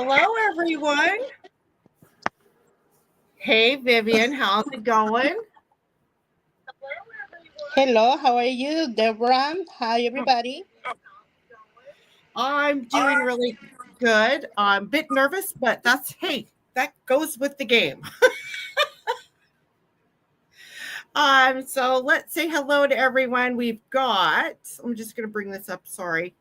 Hello, everyone. Hey, Vivian, how's it going? Hello, how are you, Deborah? Hi, everybody. I'm doing really good. I'm a bit nervous, but hey, that goes with the game. So let's say hello to everyone. I'm just going to bring this up. Sorry.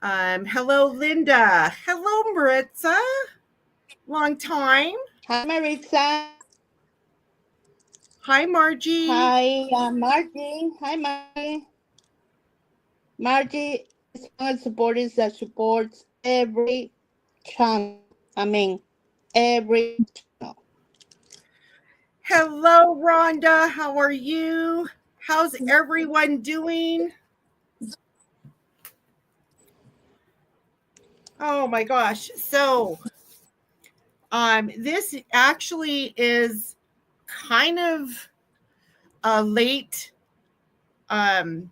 Hello, Linda. Hello, Maritza. Long time. Hi, Maritza. Hi, Margie. Hi, Margie. Hi, Margie. Margie is one of the supporters that supports every channel. I mean, every channel. Hello, Rhonda. How are you? How's everyone doing? Oh my gosh. This actually is kind of a late um,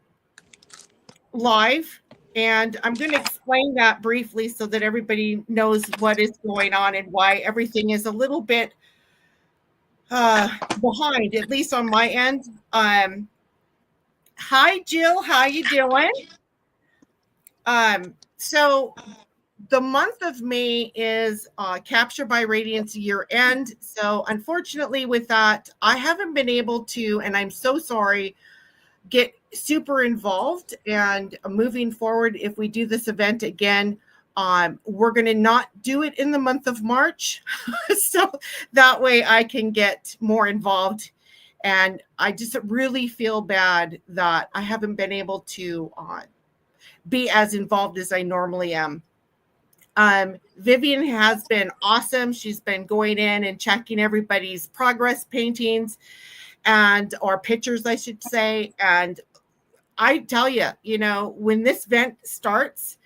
live, and I'm going to explain that briefly so that everybody knows what is going on and why everything is a little bit behind, at least on my end. Hi, Jill. How you doing? So the month of May is Capture by Radiance year end. So unfortunately, with that, I haven't been able to, and I'm so sorry, get super involved. And moving forward, if we do this event again, we're going to not do it in the month of March. So that way I can get more involved. And I just really feel bad that I haven't been able to be as involved as I normally am. Vivian has been awesome. She's been going in and checking everybody's progress paintings or pictures, I should say. And I tell you, when this event starts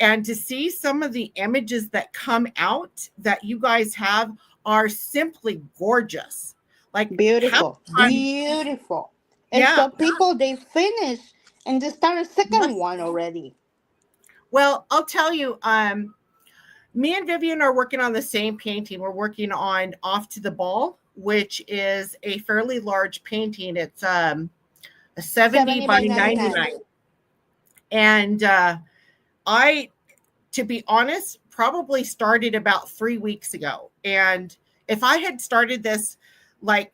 and to see some of the images that come out that you guys have are simply gorgeous. Like Beautiful. Beautiful. And yeah. some people, they finish and they start a second Yes. one already. Well, I'll tell you, me and Vivian are working on the same painting. We're working on Off to the Ball, which is a fairly large painting. It's a 70 70 by by 99. 99. And I, to be honest, probably started about 3 weeks ago. And if I had started this like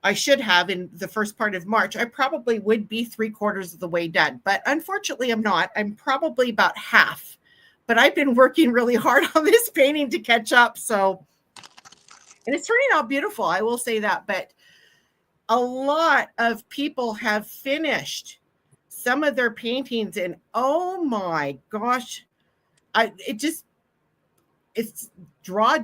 I should have in the first part of March, I probably would be 3/4 of the way done. But unfortunately, I'm not. I'm probably about half. But I've been working really hard on this painting to catch up. And it's turning out beautiful. I will say that. But a lot of people have finished some of their paintings, and oh my gosh, it's jaw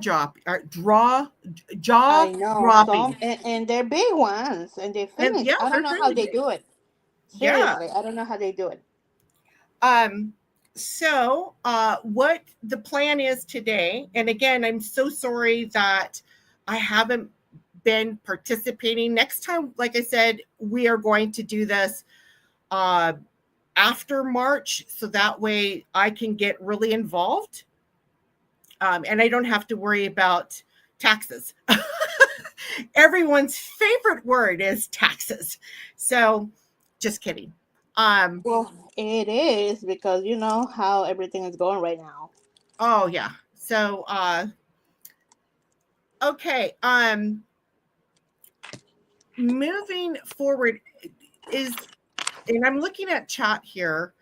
I know some, dropping. and they're big ones, and they And finish. yeah, I don't they're know how fairly they big. do it. Yeah. Seriously, I don't know how they do it. Um, what the plan is today, and again, I'm so sorry that I haven't been participating. Next time, like I said, we are going to do this uh, after March, so that way I can get really involved, and I don't have to worry about taxes. Everyone's favorite word is taxes. So, just kidding. Um, Well, it is because you know how everything is going right now. oh yeah. So, okay. Moving forward is, and I'm looking at chat here.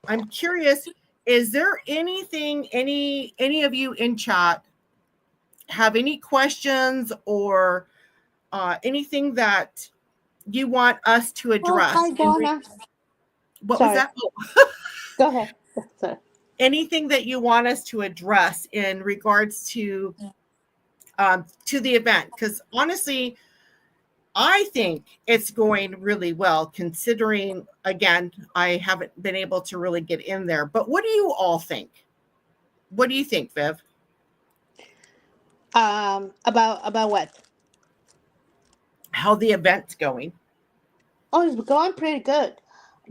I'm curious, is there anything any of you in chat have any questions or anything that you want us to Oh, address hi, Donna. what was Sorry, that? Oh, go ahead. Sorry. anything that you want us to address in regards to the event? Because honestly, I think it's going really well, considering, again, I haven't been able to really get in there. But what do you all think? What do you think, Viv? About what? How the event's going? Oh, it's going pretty good.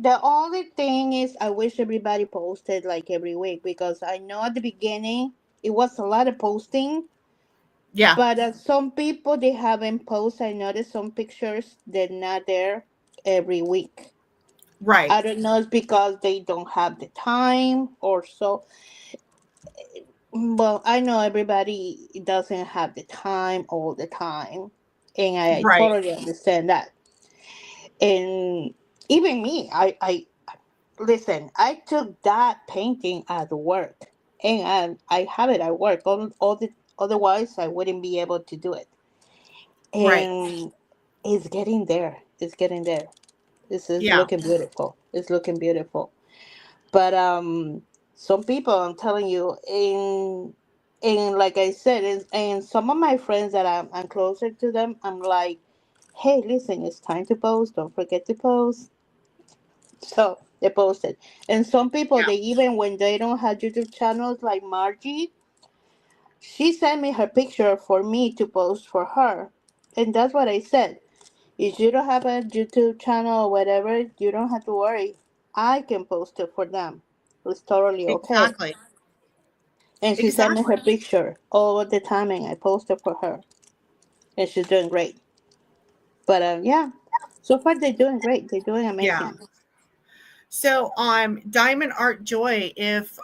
The only thing is, I wish everybody posted like every week, because I know at the beginning it was a lot of posting, Yeah, but some people they haven't posted. I noticed some pictures they're not there every week. right, I don't know, it's because they don't have the time or so. Well, I know everybody doesn't have the time all the time, and I right. totally understand that. And even me, I listen. I took that painting at work, and I have it at work. All the otherwise, I wouldn't be able to do it. Right. And it's getting there. It's getting there. This is Yeah. looking beautiful. It's looking beautiful. But some people, I'm telling you, in like I said, and some of my friends that I'm closer to them, I'm like, hey, listen, it's time to post. Don't forget to post. So they posted. And some people, Yeah. they even when they don't have YouTube channels, like Margie, she sent me her picture for me to post for her. And that's what I said. If you don't have a YouTube channel or whatever, you don't have to worry. I can post it for them. It's totally okay. Exactly. And she sent me Exactly. her picture all the time, and I posted for her. And she's doing great. But yeah, so far they're doing great. They're doing Yeah. amazing. So Diamond Art Joy, if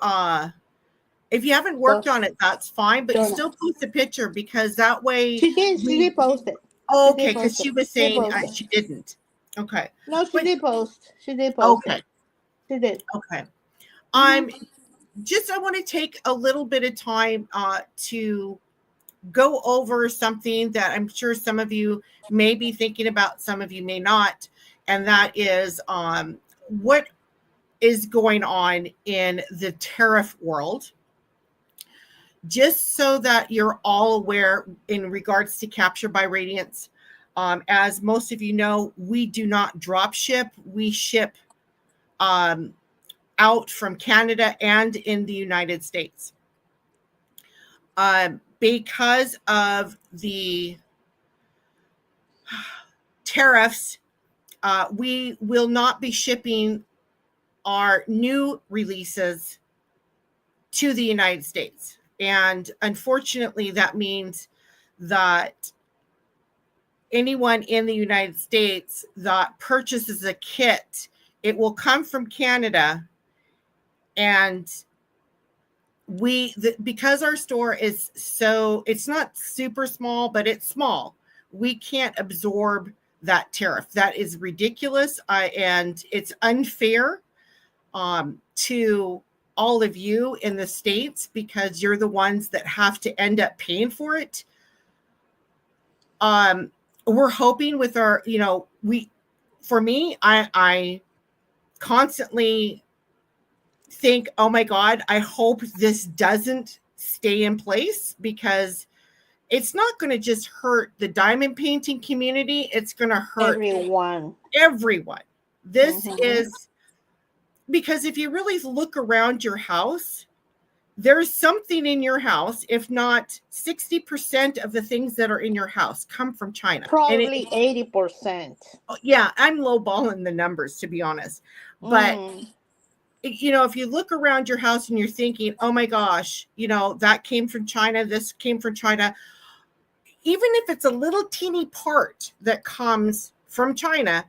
you haven't worked So, on it, that's fine, but don't know. still post a picture because that way She did. She we did post it. oh, She okay, did because post it. she was She did saying post it. she didn't. Okay. No, she But did post. She did post okay. it. She did. Okay. Mm-hmm. I'm just I want to take a little bit of time to go over something that I'm sure some of you may be thinking about, some of you may not, and that is what is going on in the tariff world. Just so that you're all aware in regards to Capture by Radiance, as most of you know, we do not drop ship. We ship um, out from Canada and in the United States. Because of the tariffs, we will not be shipping our new releases to the United States. And unfortunately, that means that anyone in the United States that purchases a kit, it will come from Canada. And because our store is so, it's not super small, but it's small, we can't absorb that tariff. That is ridiculous. And it's unfair to all of you in the States because you're the ones that have to end up paying for it. We're hoping with our, for me, I constantly think, oh my God, I hope this doesn't stay in place because it's not going to just hurt the diamond painting community. It's going to hurt Everyone. everyone. This Mm-hmm. is because if you really look around your house, there's something in your house, if not 60% of the things that are in your house come from China. And Probably 80%. yeah, I'm lowballing the numbers to be honest. But Mm. if you look around your house and you're thinking, oh my gosh, that came from China, this came from China, even if it's a little teeny part that comes from China,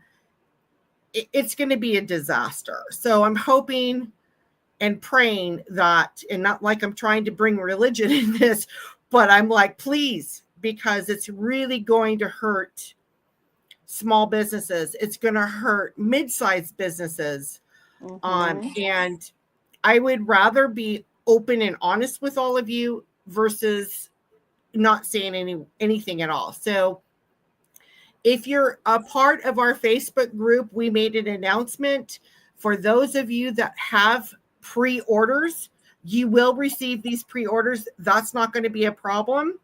it's going to be a disaster. So I'm hoping and praying that, and not like I'm trying to bring religion in this, but I'm like, please, because it's really going to hurt small businesses. It's going to hurt mid-sized businesses. Mm-hmm. And I would rather be open and honest with all of you versus not saying anything at all. So if you're a part of our Facebook group, we made an announcement for those of you that have pre-orders. You will receive these pre-orders. That's not going to be a problem.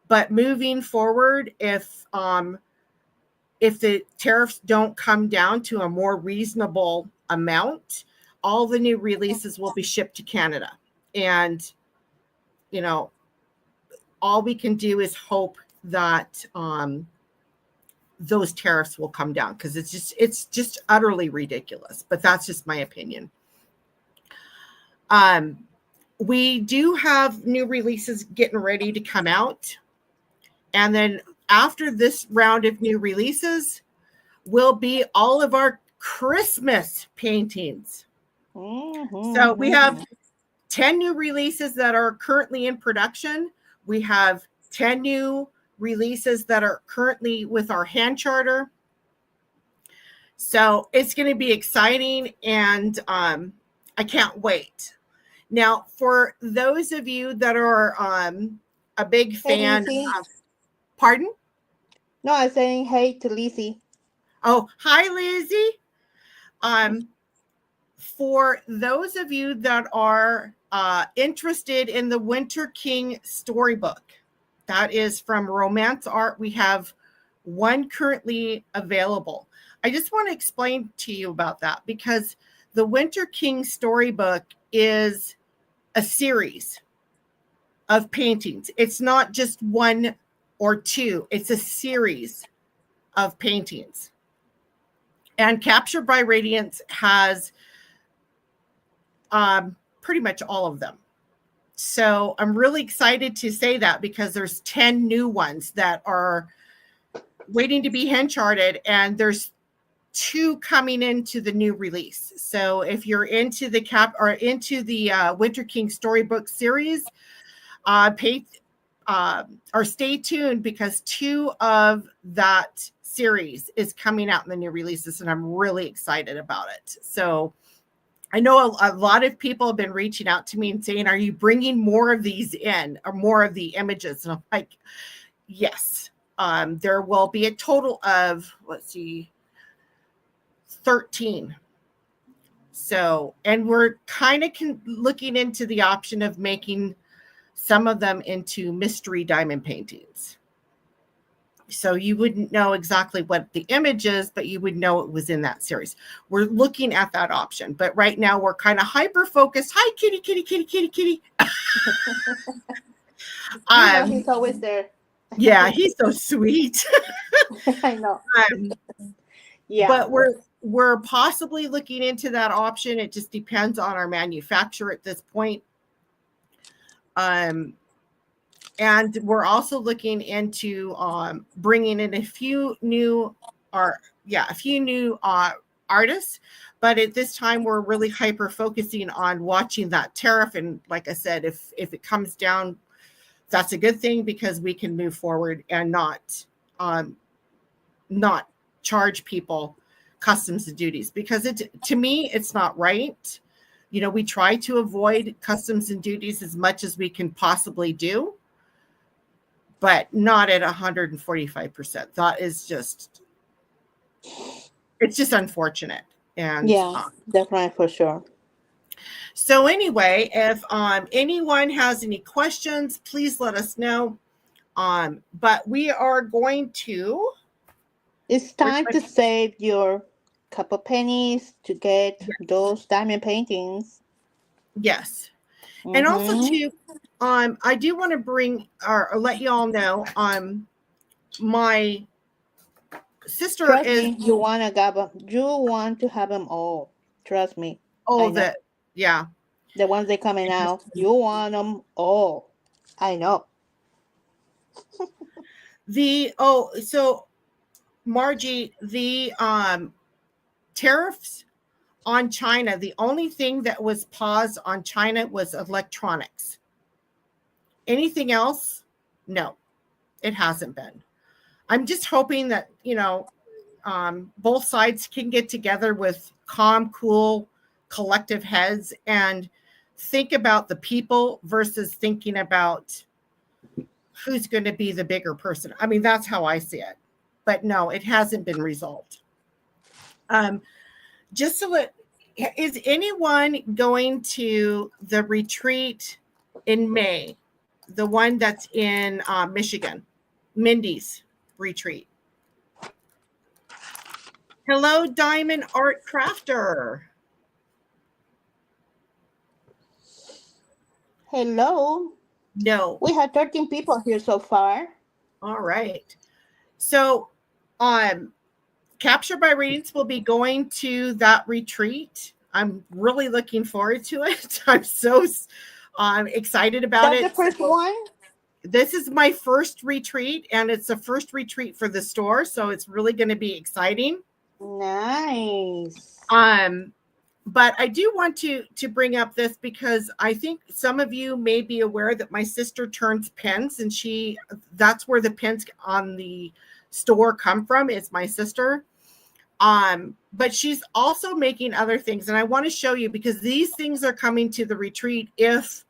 But moving forward, if the tariffs don't come down to a more reasonable amount, all the new releases will be shipped to Canada. And, you know, all we can do is hope that those tariffs will come down, because it's just utterly ridiculous. But that's just my opinion. We do have new releases getting ready to come out. And then after this round of new releases will be all of our Christmas paintings. So we have 10 new releases that are currently in production. We have 10 new releases that are currently with our hand charter. So it's going to be exciting, and I can't wait. Now, for those of you that are a big fan of, pardon? No, I'm saying hey to Lizzie. Oh, hi, Lizzie. For those of you that are interested in the Winter King storybook, that is from Romance Art. We have one currently available. I just want to explain to you about that, because the Winter King storybook is a series of paintings. It's not just one or two. It's a series of paintings. And Captured by Radiance has pretty much all of them. So I'm really excited to say that, because there's 10 new ones that are waiting to be hand charted, and there's 2 coming into the new release. So if you're into the Winter King storybook series, stay tuned, because 2 of that series is coming out in the new releases, and I'm really excited about it. So I know a lot of people have been reaching out to me and saying, are you bringing more of these in, or more of the images? And I'm like, yes. There will be a total of, 13. So, and we're kind of looking into the option of making some of them into mystery diamond paintings. So you wouldn't know exactly what the image is, but you would know it was in that series. We're looking at that option, but right now we're kind of hyper focused. Hi, kitty, kitty, kitty, kitty, kitty. He's always there. Yeah, he's so sweet. I know. Yeah, but we're possibly looking into that option. It just depends on our manufacturer at this point. And we're also looking into bringing in a few new artists. But at this time, we're really hyper focusing on watching that tariff. And like I said, if it comes down, that's a good thing, because we can move forward and not charge people customs and duties, because to me, it's not right. You know, we try to avoid customs and duties as much as we can possibly do, but not at 145%. That is it's just unfortunate. And yeah, definitely, for sure. So anyway, if anyone has any questions, please let us know. But we are going to. It's time to save your couple pennies to get those diamond paintings. Yes. And also too, I do want to bring or let you all know, my sister Trust me, you want to have them all. Trust me. Oh, the ones that coming out, you want them all. I know. So Margie, the tariffs on China, the only thing that was paused on China was electronics. Anything else? No, it hasn't been. I'm just hoping that, both sides can get together with calm, cool, collective heads and think about the people versus thinking about who's going to be the bigger person. I mean, that's how I see it. But no, it hasn't been resolved. Just so is anyone going to the retreat in May, the one that's in Michigan, Mindy's retreat? Hello, Diamond Art Crafter. Hello. No. We had 13 people here so far. All right. So Capture by Radiance will be going to that retreat. I'm really looking forward to it. I'm so excited about That's it. the first So, one? this is my first retreat, and it's the first retreat for the store, so it's really going to be exciting. Nice. But I do want to bring up this because I think some of you may be aware that my sister turns pins, and that's where the pins on the store come from. It's my sister. But she's also making other things, and I want to show you because these things are coming to the retreat. If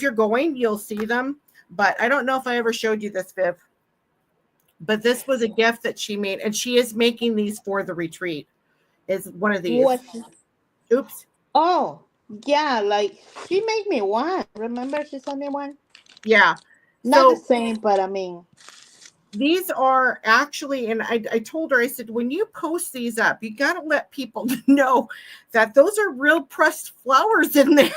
you're going, you'll see them. But I don't know if I ever showed you this, Viv. But this was a gift that she made, and she is making these for the retreat. Is one of these. What? Oops. Oh, yeah, like she made me one. Remember she sent me one? Yeah. Not the So same, but I mean, these are actually, and I told her, I said, when you post these up, you got to let people know that those are real pressed flowers in there.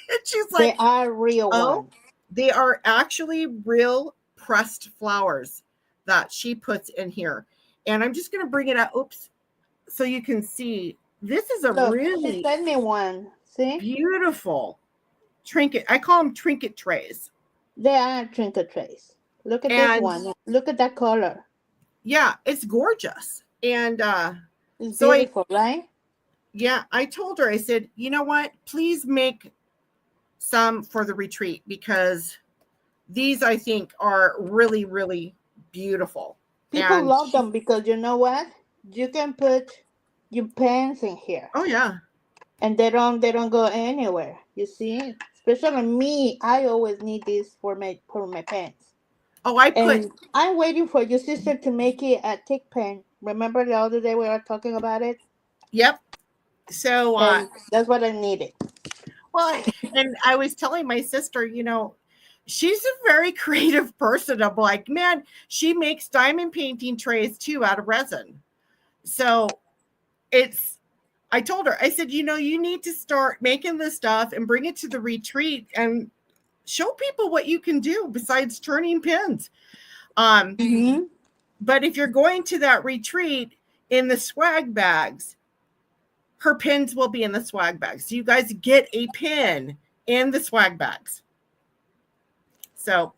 And she's they like, are real oh, ones. they are actually real pressed flowers that she puts in here. And I'm just going to bring it up. Oops. So you can see this is a Look, she really sent me one. See? beautiful trinket. I call them trinket trays. They are trinket trays. Look at this And one. Look at that color. yeah, it's gorgeous. And It's so beautiful, right? I told her, I said, you know what? Please make some for the retreat because these I think are really, really beautiful. People And love them because you know what? You can put your pants in here, oh yeah. and they don't go anywhere. You see? Especially me, I always need this for my pants. Oh, I put And I'm waiting for your sister to make it a thick pen. Remember the other day we were talking about it? yep. So And that's what I needed. well, and I was telling my sister, she's a very creative person. I'm like, man, she makes diamond painting trays too out of resin. So I told her, I said, you need to start making this stuff and bring it to the retreat and show people what you can do besides turning pins. Mm-hmm. But if you're going to that retreat in the swag bags, her pins will be in the swag bags. So you guys get a pin in the swag bags. So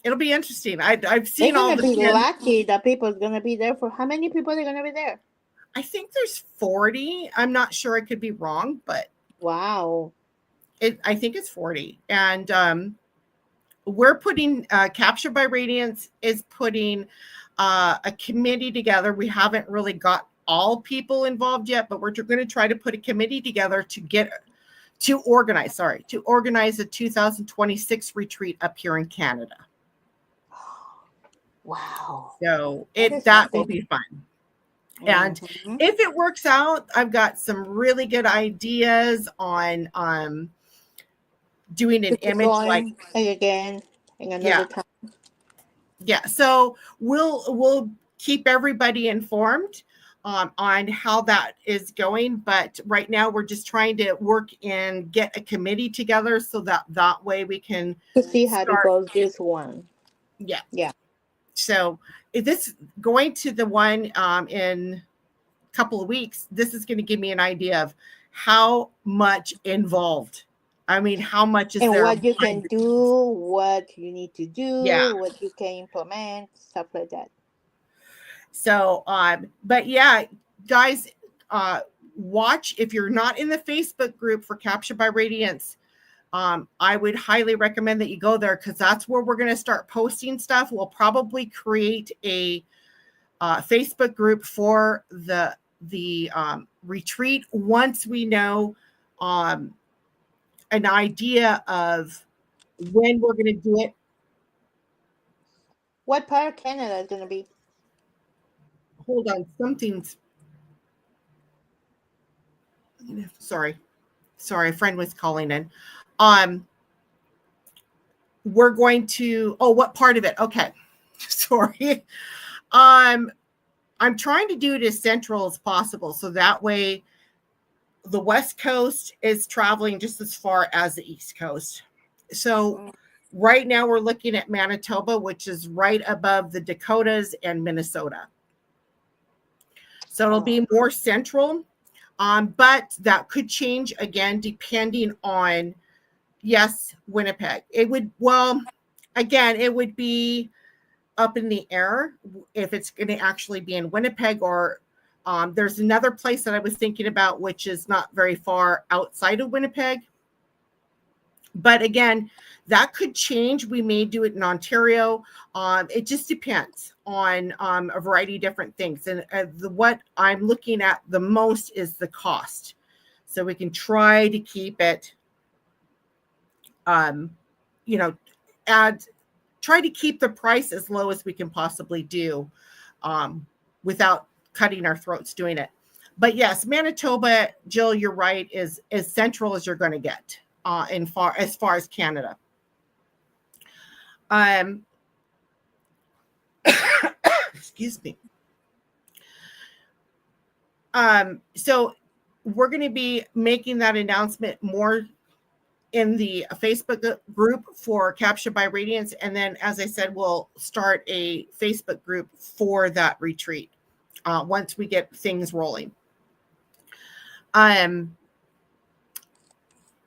it'll be interesting. I've They're seen all gonna the be pins. lucky that people's gonna be there. For how many people are gonna be there? I think there's 40. I'm not sure. I could be wrong, but Wow. I think it's 40. And we're putting Capture by Radiance is putting a committee together. We haven't really got all people involved yet, but we're going to try to put a committee together to organize a 2026 retreat up here in Canada. Wow. So That is that will something. be fun. And Mm-hmm. if it works out, I've got some really good ideas on doing an To keep image like going again in yeah. another time. Yeah, so we'll keep everybody informed on how that is going. But right now, we're just trying to work and get a committee together so that way we can To see how it start. goes this one. Yeah. Yeah. So if this going to the one in a couple of weeks, this is going to give me an idea of how much involved. I mean, how much is And there? what you can do, what you need to Yeah. do, what you can implement, stuff like that. So, but yeah, guys, watch if you're not in the Facebook group for Capture by Radiance. I would highly recommend that you go there because that's where we're going to start posting stuff. We'll probably create a Facebook group for the retreat once we know an idea of when we're going to do it. What part of Canada is going to be? Hold on, something's. Sorry, a friend was calling in. We're going to. Oh, what part of it? Okay, sorry. I'm trying to do it as central as possible, so that way the West Coast is traveling just as far as the East Coast. So right now we're looking at Manitoba, which is right above the Dakotas and Minnesota. So it'll be more central. But that could change again, depending on, yes, Winnipeg. It would, well, again, it would be up in the air if it's going to actually be in Winnipeg, or there's another place that I was thinking about, which is not very far outside of Winnipeg. But again, that could change. We may do it in Ontario. It just depends on a variety of different things. And what I'm looking at the most is the cost. So we can try to keep it, try to keep the price as low as we can possibly do without cutting our throats doing it. But yes, Manitoba, Jill, you're right, is as central as you're going to get as far as Canada. Excuse me. So we're going to be making that announcement more in the Facebook group for Captured by Radiance. And then, as I said, we'll start a Facebook group for that retreat once we get things rolling.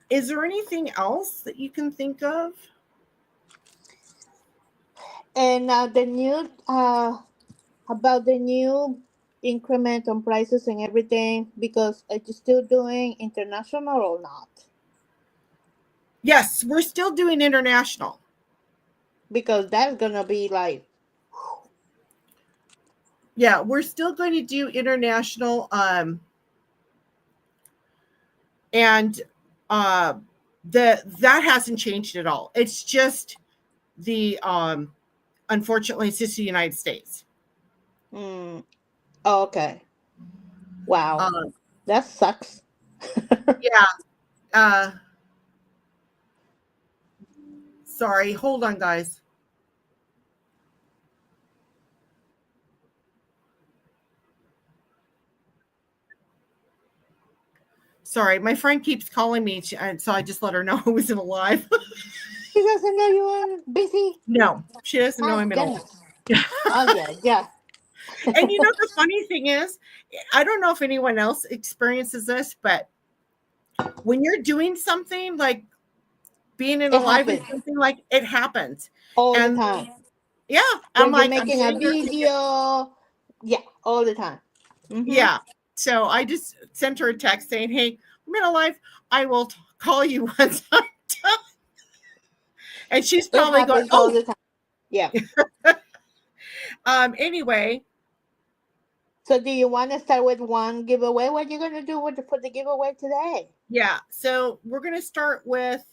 Is there anything else that you can think of? And the new about the new increment on prices and everything, because are you still doing international or not? Yes, we're still doing international. Because that's gonna be like, yeah, we're still going to do international. And that hasn't changed at all. It's just the unfortunately it's just the United States. Oh, okay. Wow. That sucks. Yeah. Sorry, hold on, guys. Sorry, my friend keeps calling me, and so I just let her know I wasn't alive. She doesn't know you are busy? No, she doesn't know I'm in a... Oh, yeah. And the funny thing is, I don't know if anyone else experiences this, but when you're doing something like being in a live or something, like it happens all the time. Yeah, I'm like making a video. Yeah, all the time. Mm-hmm. Yeah. So I just sent her a text saying, "Hey, I'm in a live. I will call you once I'm done." And she's probably going, all the time. Yeah. Anyway. So do you want to start with one giveaway? What are you going to do for the giveaway today? Yeah. So we're going to start with,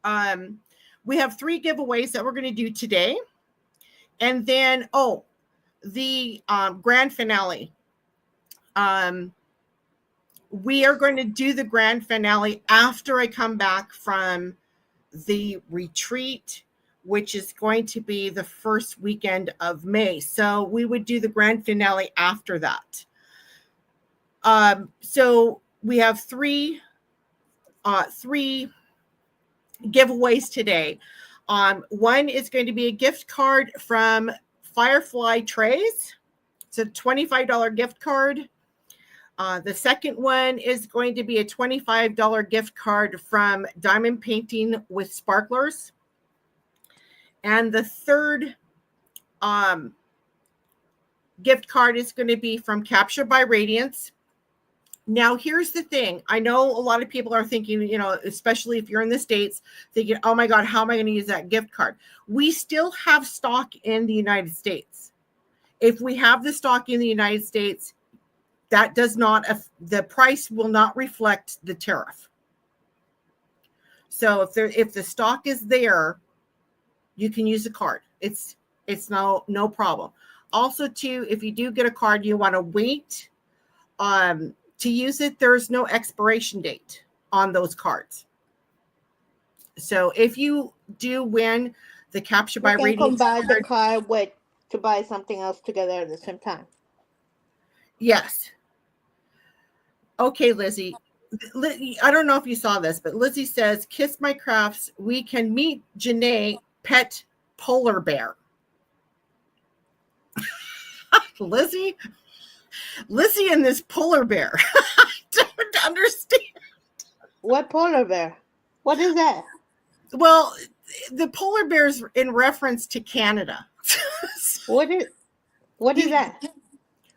we have 3 giveaways that we're going to do today. And then, the grand finale. We are going to do the grand finale after I come back from the retreat, which is going to be the first weekend of May. So we would do the grand finale after that. So we have 3 giveaways today. One is going to be a gift card from Firefly Trays. It's a $25 gift card. The second one is going to be a $25 gift card from Diamond Painting with Sparklers. And the third gift card is going to be from Captured by Radiance. Now, here's the thing. I know a lot of people are thinking, especially if you're in the States, thinking, oh my God, how am I going to use that gift card? We still have stock in the United States. If we have the stock in the United States, that does not, the price will not reflect the tariff. So if the stock is there, you can use the card. It's no problem. Also, too, if you do get a card, you want to wait to use it. There's no expiration date on those cards. So if you do win the Captured by Radiance, you can combine the card to buy something else together at the same time. Yes. Okay, Lizzie. I don't know if you saw this, but Lizzie says, "Kiss my crafts. We can meet Janae, pet polar bear." Lizzie. Lizzie and this polar bear. I don't understand. What polar bear? What is that? Well, the polar bear's in reference to Canada. What is that?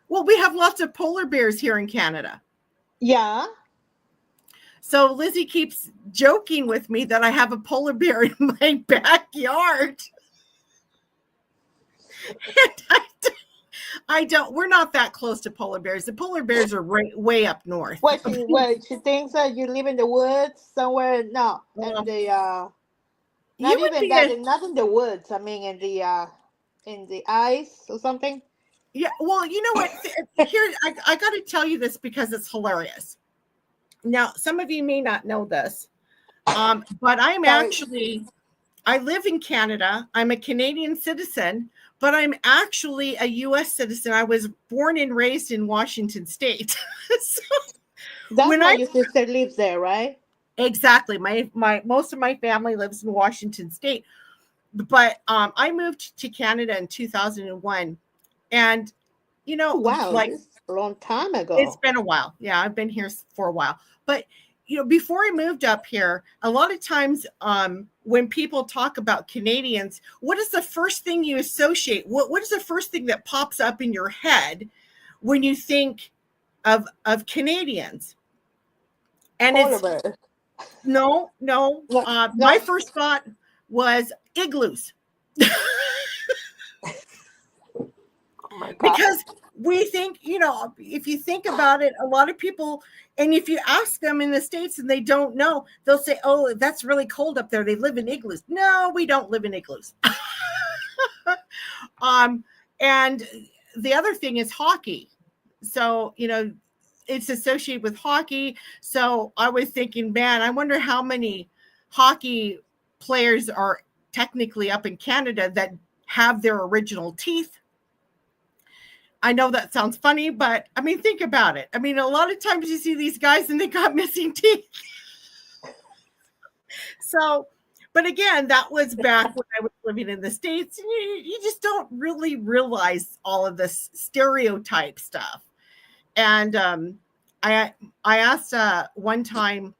Well, we have lots of polar bears here in Canada. Yeah. So Lizzie keeps joking with me that I have a polar bear in my backyard. And I don't, we're not that close to polar bears. The polar bears are way up north. What she thinks that you live in the woods somewhere? No, in the not even that, not in the woods. I mean, in the ice or something. Yeah, well, you know what? Here, I got to tell you this because it's hilarious. Now, some of you may not know this, but I'm actually, I live in Canada. I'm a Canadian citizen, but I'm actually a U.S. citizen. I was born and raised in Washington State. So that's why your sister lives there, right? Exactly. My most of my family lives in Washington State, but I moved to Canada in 2001, and you know, wow, like a long time ago. It's been a while. Yeah, I've been here for a while, but you know, before I moved up here, a lot of times when people talk about Canadians, what is the first thing you associate? What is the first thing that pops up in your head when you think of Canadians? And polar it's bear. No. My first thought was igloos. Oh my God. Because we think, you know, if you think about it, a lot of people, and if you ask them in the States and they don't know, they'll say, oh, that's really cold up there. They live in igloos. No, we don't live in igloos. And the other thing is hockey. So, you know, it's associated with hockey. So I was thinking, man, I wonder how many hockey players are technically up in Canada that have their original teeth. I know that sounds funny, but I mean, think about it. I mean, a lot of times you see these guys and they got missing teeth. So, but again, that was back when I was living in the States, and you just don't really realize all of this stereotype stuff. And I asked one time,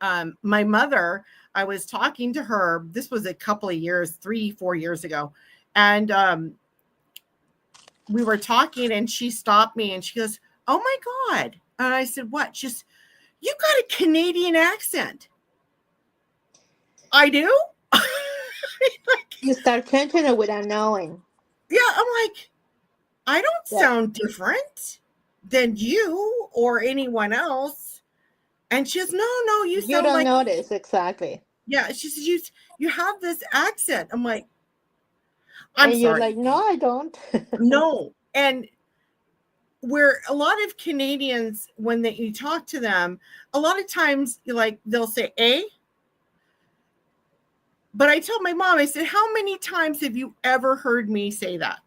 my mother, I was talking to her, this was a couple of years, 3-4 years ago. And we were talking and she stopped me and she goes, oh my God. And I said, what? She's, you got a Canadian accent. I do? You start changing it without knowing. Yeah, I'm like, I don't sound different than you or anyone else. And she says, no, you sound don't notice, exactly. Yeah, she says, you have this accent. I'm like, I'm sorry. You're like, no, I don't. No. And where a lot of Canadians, when you talk to them, a lot of times they'll say A. But I told my mom, I said, how many times have you ever heard me say that?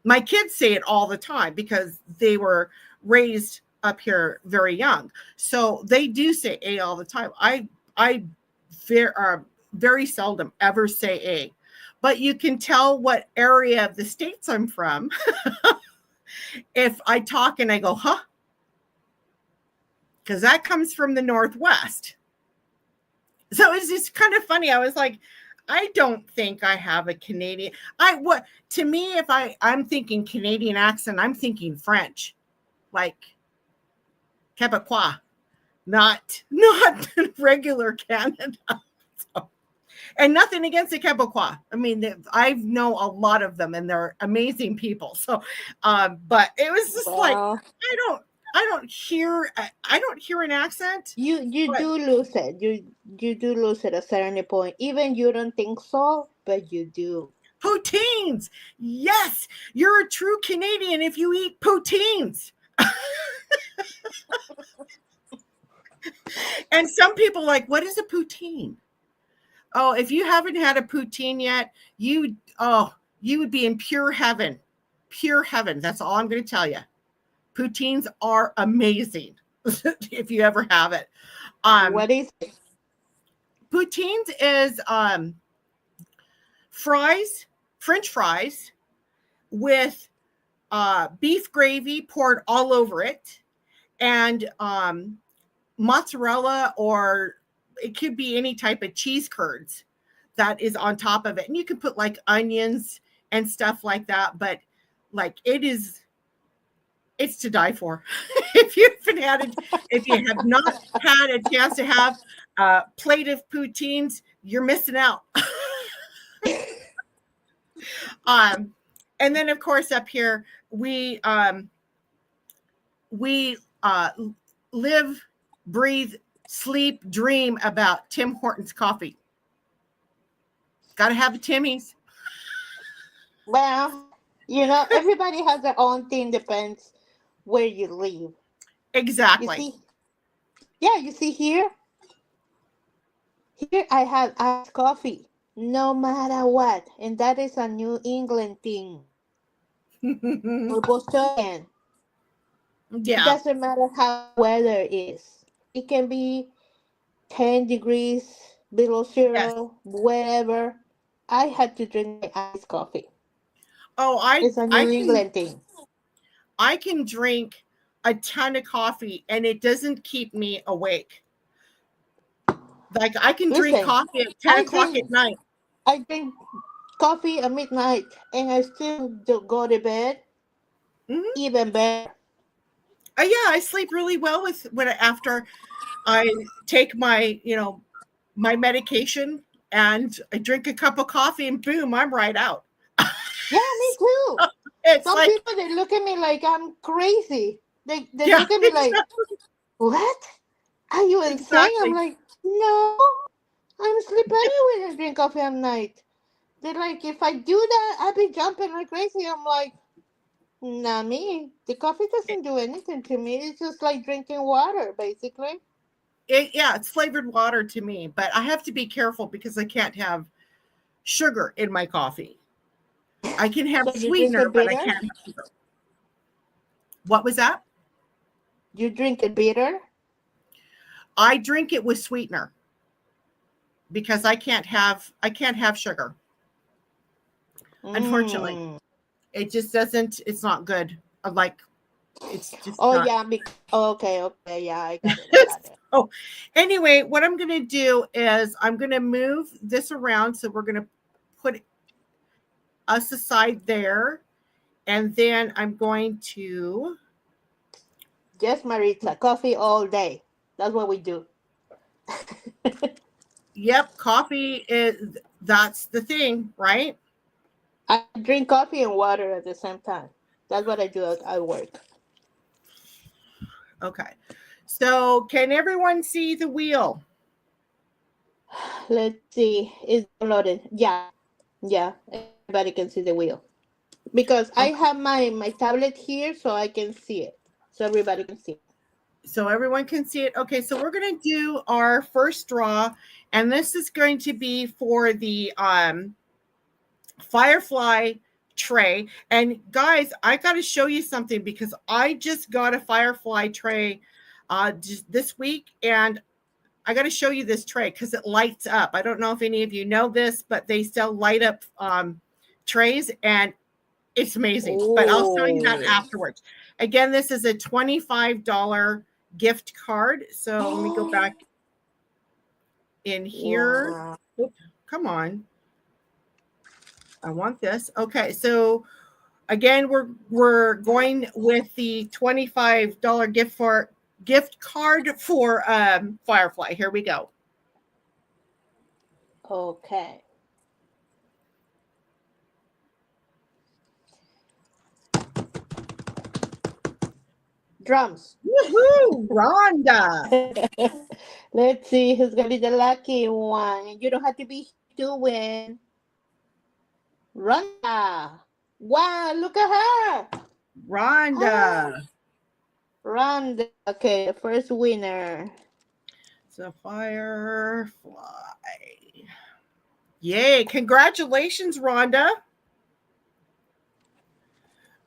My kids say it all the time because they were raised up here very young. So they do say A all the time. I very seldom ever say A. But you can tell what area of the States I'm from if I talk and I go, huh? Because that comes from the Northwest. So it's just kind of funny. I was like, I don't think I have a Canadian. To me, if I'm thinking Canadian accent, I'm thinking French, like Quebecois, not regular Canada. So, and nothing against the Quebecois. I mean, I know a lot of them, and they're amazing people. So, but it was just like I don't hear an accent. You do lose it. You do lose it at a certain point. Even you don't think so, but you do. Poutines. Yes, you're a true Canadian if you eat poutines. And some people like, what is a poutine? Oh, if you haven't had a poutine yet, you would be in pure heaven. Pure heaven. That's all I'm going to tell you. Poutines are amazing if you ever have it. What is it? Poutines is fries, French fries with beef gravy poured all over it, and mozzarella, or it could be any type of cheese curds that is on top of it. And you can put like onions and stuff like that, but like it's to die for. If you have not had a chance to have a plate of poutines, you're missing out. And then of course up here we live, breathe, sleep, dream about Tim Hortons coffee. Got to have a Timmy's. Well, everybody has their own thing, depends where you live. Exactly. You see here I have iced coffee no matter what, and that is a New England thing. Or Bostonian. Yeah. It doesn't matter how weather is. It can be 10 degrees below zero, Yes. wherever. I had to drink my iced coffee. Oh, It's a New England thing. I can drink a ton of coffee and it doesn't keep me awake. Like I can drink coffee at 10 o'clock at night. I drink coffee at midnight and I still go to bed. Even better. Yeah, I sleep really well after I take my my medication and I drink a cup of coffee and boom, I'm right out. Yeah, me too. Some people, they look at me like I'm crazy. They look at me like, what? Are you insane? Exactly. I'm like, no, I'm sleep better when I drink coffee at night. They're like, if I do that, I'll be jumping like crazy. I'm like, not me. The coffee doesn't do anything to me. It's just like drinking water, basically. It's flavored water to me, but I have to be careful because I can't have sugar in my coffee. I can have sweetener, but I can't have sugar. What was that? You drink it bitter? I drink it with sweetener because I can't have sugar. Unfortunately, it just doesn't. It's not good. It's just. Oh, not. Yeah. Okay. Yeah, I got it. So, anyway, what I'm going to do is I'm going to move this around. So we're going to put us aside there, and then I'm going to. Yes, Maritza, coffee all day. That's what we do. Yep, coffee that's the thing, right? I drink coffee and water at the same time. That's what I do at work. Okay. So can everyone see the wheel? Let's see. It's loaded. Yeah. Everybody can see the wheel. Because I have my tablet here so I can see it. So everybody can see it. So everyone can see it. Okay, so we're going to do our first draw, and this is going to be for the Firefly tray. And guys, I got to show you something because I just got a Firefly tray this week, and I got to show you this tray because it lights up. I don't know if any of you know this, but they sell light up trays, and it's amazing. Ooh. But I'll show you that afterwards. Again, this is a $25 gift card. So let me go back in here. Wow. Oops, come on. I want this. Okay, so again, we're going with the $25 gift card for Firefly. Here we go. Okay. Drums. Woohoo! Rhonda. Let's see who's gonna be the lucky one. You don't have to be to win. Rhonda. Wow, look at her. Rhonda. Rhonda. Okay, the first winner. So Firefly. Yay, congratulations, Rhonda.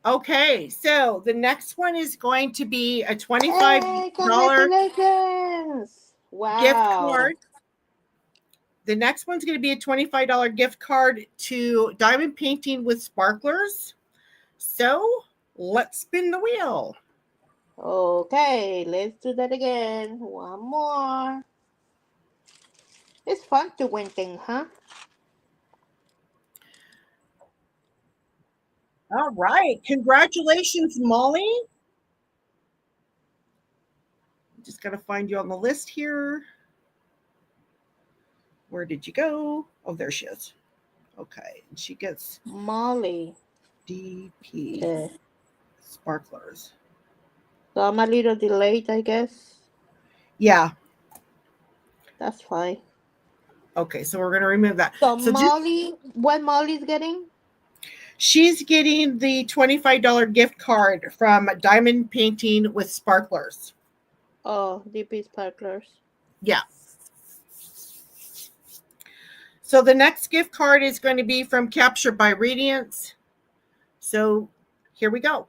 Okay, so the next one is going to be a $25 wow. gift card. The next one's going to be a $25 gift card to Diamond Painting with Sparklers. So Let's spin the wheel. Okay, let's do that again. One more. It's fun to win things, huh? All right. Congratulations, Molly. Just got to find you on the list here. Where did you go? Oh, there she is. Okay. And she gets Molly. DP Yeah. sparklers. So I'm a little delayed, I guess. Yeah. That's fine. Okay. So we're going to remove that. So So Molly, what Molly's getting? she's getting the $25 gift card from Diamond Painting with Sparklers. Oh, DP Sparklers. Yeah. So the next gift card is going to be from Captured by Radiance. So here we go.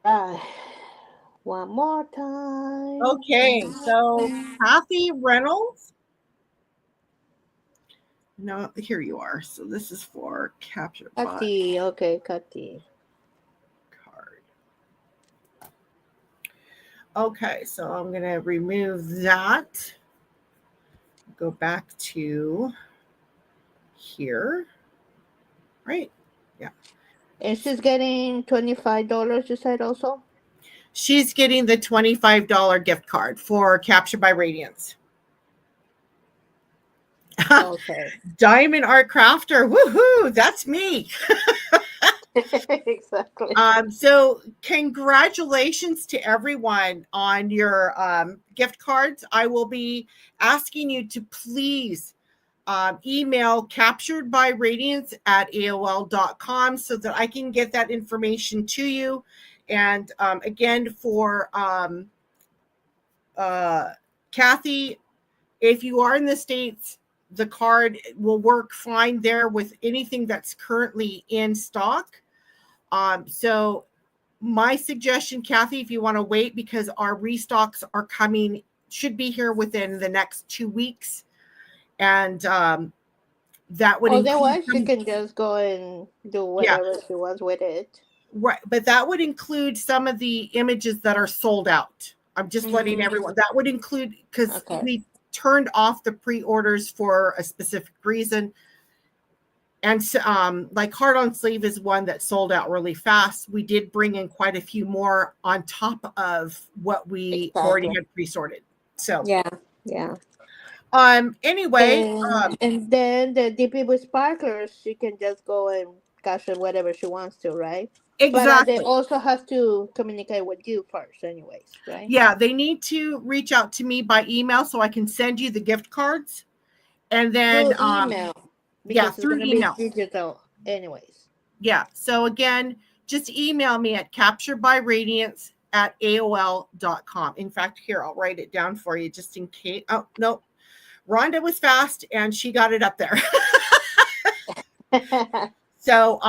Right. One more time. Okay, so Kathy Reynolds. No, here you are. So this is for Captured by Kati. Okay, Kati. card. Okay, so I'm going to remove that. Go back to here. Right? Yeah. And she's getting $25, you said also? She's getting the $25 gift card for Captured by Radiance. Okay. Diamond Art Crafter. Woohoo! That's me. Exactly. So congratulations to everyone on your gift cards. I will be asking you to please email capturedbyradiance@aol.com so that I can get that information to you. And again, for Kathy, if you are in the States, the card will work fine there with anything that's currently in stock. So my suggestion, Kathy, if you want to wait, because our restocks are coming, should be here within the next 2 weeks. And that would Otherwise, she include can just go and do whatever she wants with it. right, but that would include some of the images that are sold out. I'm just letting everyone, that would include, because we turned off the pre-orders for a specific reason. And like Heart on Sleeve is one that sold out really fast. We did bring in quite a few more on top of what we already had pre-sorted. So yeah. Anyway, and then the DP with Sparklers, she can just go and cash in whatever she wants to, right? exactly. But they also have to communicate with you first, anyways, right? Yeah, they need to reach out to me by email so I can send you the gift cards, and then through email. Yeah, through email. Digital, anyways. Yeah. So again, just email me at capturedbyradiance@aol.com. In fact, here, I'll write it down for you just in case. Oh, no. Rhonda was fast and she got it up there. So,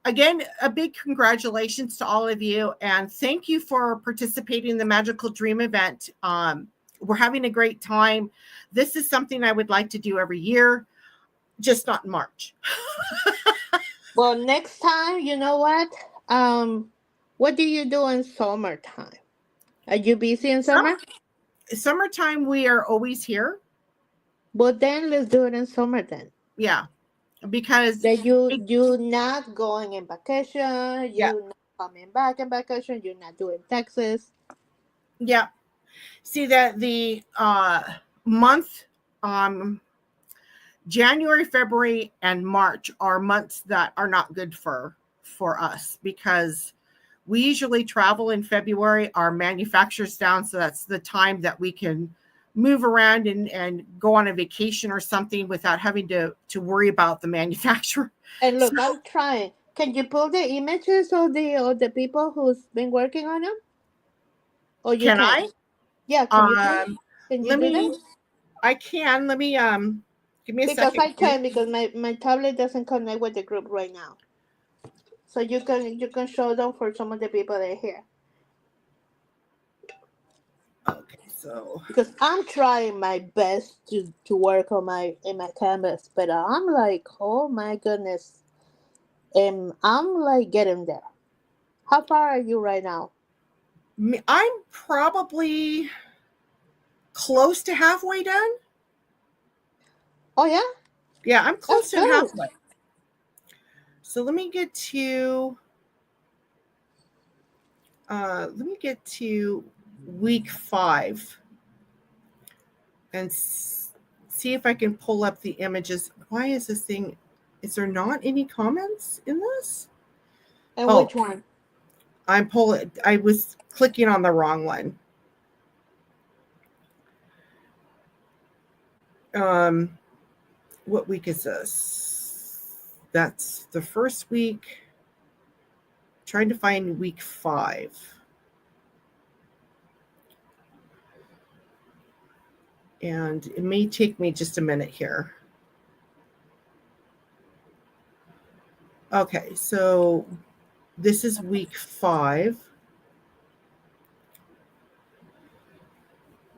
again, a big congratulations to all of you. And thank you for participating in the Magical Dream event. We're having a great time. This is something I would like to do every year, just not in March. Well, next time, you know what? What do you do in summertime? Are you busy in summer? Summertime, we are always here. Well, then let's do it in summer then. Yeah, because that you not going in vacation, you not coming back in vacation, you're not doing Texas. Yeah. See that the month January, February, and March are months that are not good for us because we usually travel in February. Our manufacturer's down, so that's the time that we can move around and go on a vacation or something without having to worry about the manufacturer. And look, I'm trying. Can you pull the images of the people who's been working on them? Or you can I? Yeah, can you let me. do that? I can. Let me give me a because second. I can because my tablet doesn't connect with the group right now. So you can show them for some of the people that are here. Okay, So because I'm trying my best to work on my canvas, but I'm like, oh my goodness, and I'm like getting there. How far are you right now? I'm probably close to halfway done. Oh yeah, Yeah, I'm that's close to good. halfway. So let me get to week 5 and see if I can pull up the images. Why is this thing? Is there not any comments in this? And Oh, which one? I was clicking on the wrong one. Um, what week is this? That's the first week. Trying to find week 5. And it may take me just a minute here. Okay, so this is week 5.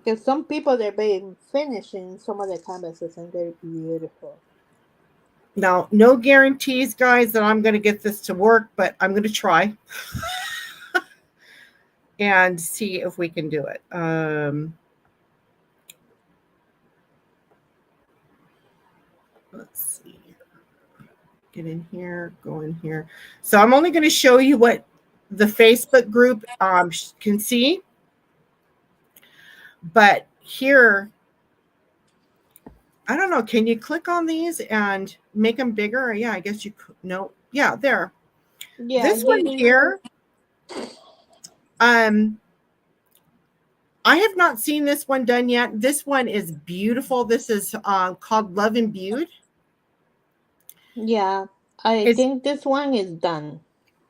Because some people they're been finishing some of the canvases and they're beautiful. Now, no guarantees, guys, that I'm going to get this to work, but I'm going to try and see if we can do it. Let's see. Get in here, go in here. So I'm only going to show you what the Facebook group can see. But here, I don't know. Can you click on these and make them bigger? Yeah, I guess you could. No. Yeah, there. Yeah, This one here, I have not seen this one done yet. This one is beautiful. This is called Love Imbued. yeah. I think this one is done.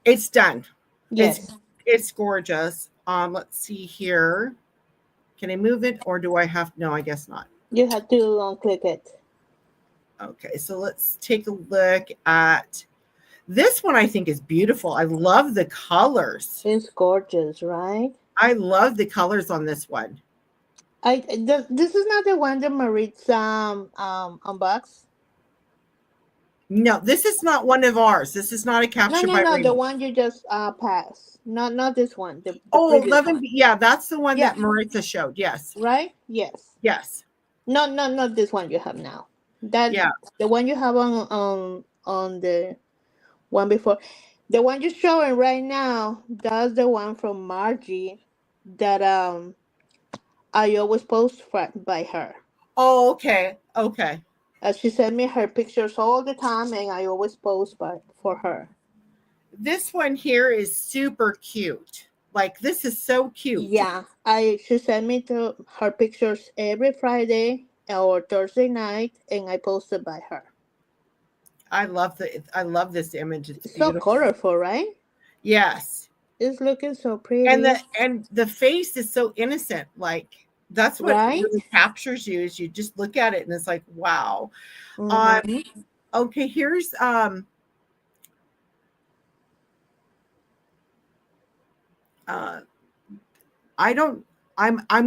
It's done. Yes. It's gorgeous. Let's see here. Can I move it or do I have? No, I guess not. You have to click it. Okay, so let's take a look at this one. I think is beautiful. I love the colors. It's gorgeous, right? I love the colors on this one. This is not the one that Maritza unboxed. No, this is not one of ours. This is not a capture by No. The Rainbow. one you just passed. Not this one. The Oh, previous one. yeah, that's the one Yeah. that Maritza showed. Yes. Right? Yes. Yes. No, not this one you have now. That Yeah. the one you have on the one before. The one you're showing right now, that's the one from Margie that I always post by her. Oh, okay. Okay. She sent me her pictures all the time, and I always post for her. This one here is super cute. Like, this is so cute. Yeah, she sent me to her pictures every Friday or Thursday night, and I post it by her. I love this image. It's so beautiful. colorful, right? Yes. It's looking so pretty. And the face is so innocent. Like, that's what really captures you, is you just look at it and it's like, wow. Mm-hmm. Okay, here's I'm